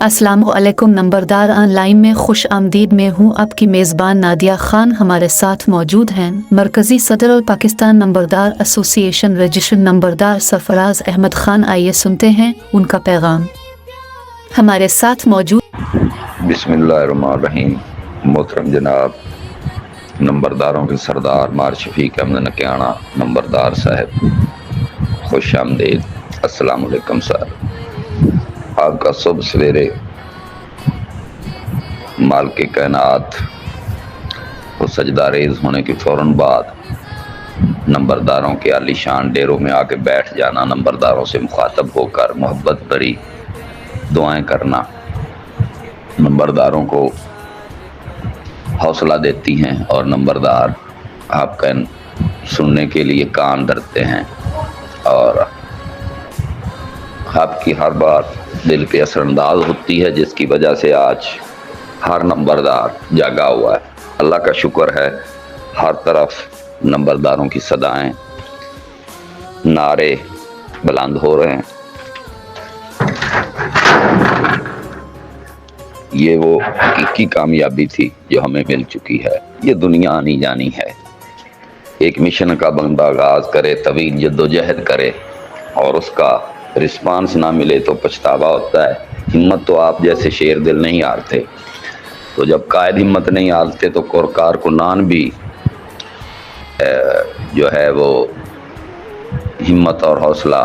अस्सलामुअलैकुम नंबरदार ऑनलाइन में खुश आमदीद। मैं हूँ आपकी मेज़बान नादिया खान। हमारे साथ मौजूद हैं मरकज़ी सदर और पाकिस्तान नंबरदार एसोसिएशन रजिस्टर्ड नंबरदार सरफराज अहमद खान। आइए सुनते हैं उनका पैगाम। हमारे साथ मौजूद बिस्मिल्लाहिर्रहमानिर्रहीम। मोहतरम जनाब नंबरदारों के सरदार मार शफीक अहमद नकियाना नंबरदार साहब, खुश आमदीद। अस्सलाम वालेकुम सर। आपका सुबह सवेरे माल के कायनात को सजदा रेज होने के फ़ौरन बाद नंबरदारों के आलीशान डेरों में आके बैठ जाना, नंबरदारों से मुखातब होकर मोहब्बत भरी दुआएं करना नंबरदारों को हौसला देती हैं और नंबरदार आपका सुनने के लिए कान धरते हैं और आपकी हर बात दिल पे असरअंदाज होती है, जिसकी वजह से आज हर नंबरदार जागा हुआ है। अल्लाह का शुक्र है, हर तरफ नंबरदारों की सदाएं, नारे बुलंद हो रहे हैं। ये वो हकीकी कामयाबी थी जो हमें मिल चुकी है। ये दुनिया आनी जानी है। एक मिशन का बंदा आगाज करे, तवील जद्दोजहद करे और उसका रिस्पांस ना मिले तो पछतावा होता है। हिम्मत तो आप जैसे शेर दिल नहीं हारते, तो जब कायद हिम्मत नहीं हारते तो कारकुनान भी जो है वो हिम्मत और हौसला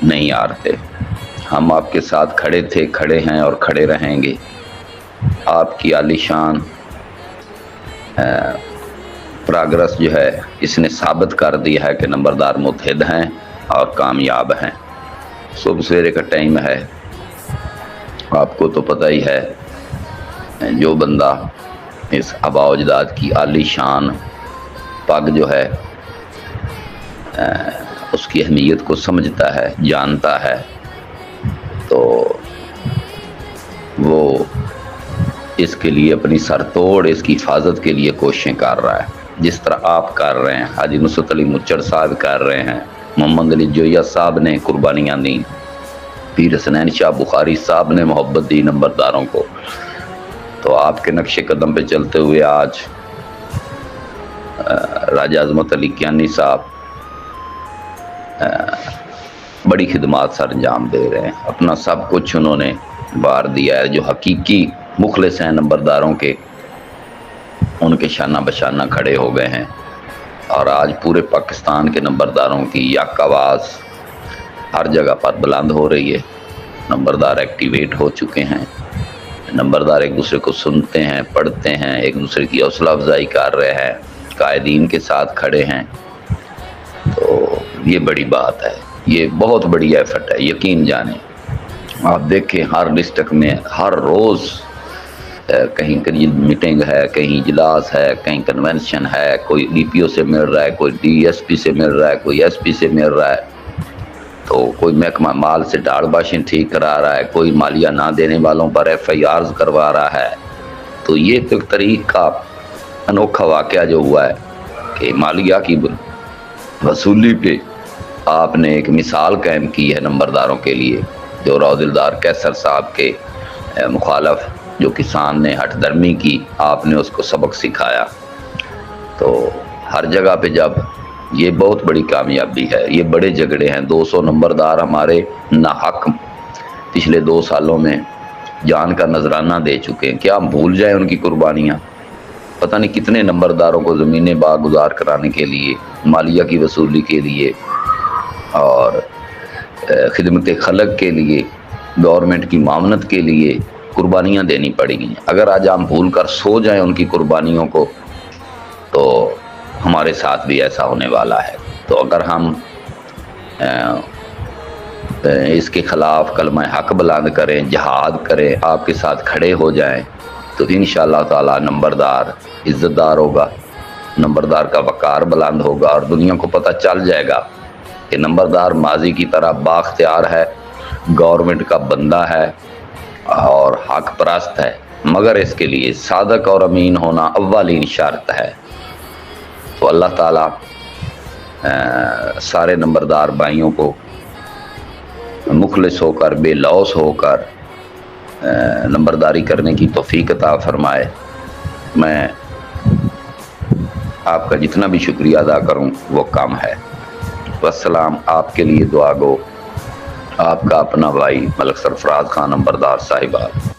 नहीं हारते। हम आपके साथ खड़े थे, खड़े हैं और खड़े रहेंगे। आपकी आलीशान प्रोग्रेस जो है इसने साबित कर दिया है कि नंबरदार मुतहिद हैं और कामयाब हैं। सुबह सवेरे का टाइम है, आपको तो पता ही है। जो बंदा इस आबा अजदाद की आलीशान पग जो है उसकी अहमियत को समझता है, जानता है, तो वो इसके लिए अपनी सरतोड़ इसकी हिफाजत के लिए कोशिशें कर रहा है, जिस तरह आप कर रहे हैं, हाजी नुसरत अली मुच्चर साहब कर रहे हैं, मोहम्मद अली जोया साहब ने कुर्बानियाँ दी, पीर हसनैन शाह बुखारी साहब ने मोहब्बत दी नंबरदारों को। तो आपके नक्शे कदम पे चलते हुए आज राजा अजमत अली कियानी साहब बड़ी खिदमात सर अंजाम दे रहे हैं। अपना सब कुछ उन्होंने बार दिया है। जो हकीकी मुखलिस हैं नंबरदारों के, उनके शाना बशाना खड़े हो गए हैं और आज पूरे पाकिस्तान के नंबरदारों की यक आवाज़ हर जगह पर बुलंद हो रही है। नंबरदार एक्टिवेट हो चुके हैं। नंबरदार एक दूसरे को सुनते हैं, पढ़ते हैं, एक दूसरे की हौसला अफजाई कर रहे हैं, कायदीन के साथ खड़े हैं। तो ये बड़ी बात है, ये बहुत बड़ी एफर्ट है। यकीन जाने आप देखें, हर डिस्ट्रिक्ट में हर रोज़ कहीं कहीं मीटिंग है, कहीं इजलास है, कहीं कन्वेंशन है, कोई डीपीओ से मिल रहा है, कोई डीएसपी से मिल रहा है, कोई एसपी से मिल रहा है, तो कोई महकमा माल से डालबाशी ठीक करा रहा है, कोई मालिया ना देने वालों पर एफआईआर करवा रहा है। तो ये तो तरीक़ का अनोखा वाक़या जो हुआ है कि मालिया की वसूली पे आपने एक मिसाल कायम की है नंबरदारों के लिए। जो रौदिलदार कैसर साहब के मुखालफ जो किसान ने हठधर्मी की, आपने उसको सबक सिखाया। तो हर जगह पे जब ये बहुत बड़ी कामयाबी है। ये बड़े झगड़े हैं। 200 नंबरदार हमारे नाहक पिछले 2 सालों में जान का नजराना दे चुके हैं। क्या हम भूल जाएं उनकी कुर्बानियाँ? पता नहीं कितने नंबरदारों को ज़मीनें बागुजार कराने के लिए, मालिया की वसूली के लिए और खिदमत खलक के लिए, गवर्नमेंट की मामनत के लिए कुर्बानियाँ देनी पड़ेंगी। अगर आज हम भूल कर सो जाएं उनकी कुर्बानियों को, तो हमारे साथ भी ऐसा होने वाला है। तो अगर हम इसके ख़िलाफ़ कलमा हक बुलंद करें, जहाद करें, आपके साथ खड़े हो जाएं, तो इंशाअल्लाह ताला नंबरदार इज़्ज़तदार होगा, नंबरदार का वक़ार बुलंद होगा और दुनिया को पता चल जाएगा कि नंबरदार माजी की तरह बाख्तियार है, गवर्नमेंट का बंदा है और हक परस्त है, मगर इसके लिए सादक और अमीन होना अव्वलीन शर्त है। तो अल्लाह ताला सारे नंबरदार भाइयों को मुखलिस होकर, बेलौस होकर نمبرداری کرنے کی توفیق عطا فرمائے۔ میں آپ کا جتنا بھی شکریہ ادا کروں وہ کم ہے۔ والسلام، آپ کے لیے دعا گو آپ کا اپنا بھائی ملک سرفراز خان نمبردار صاحبہ۔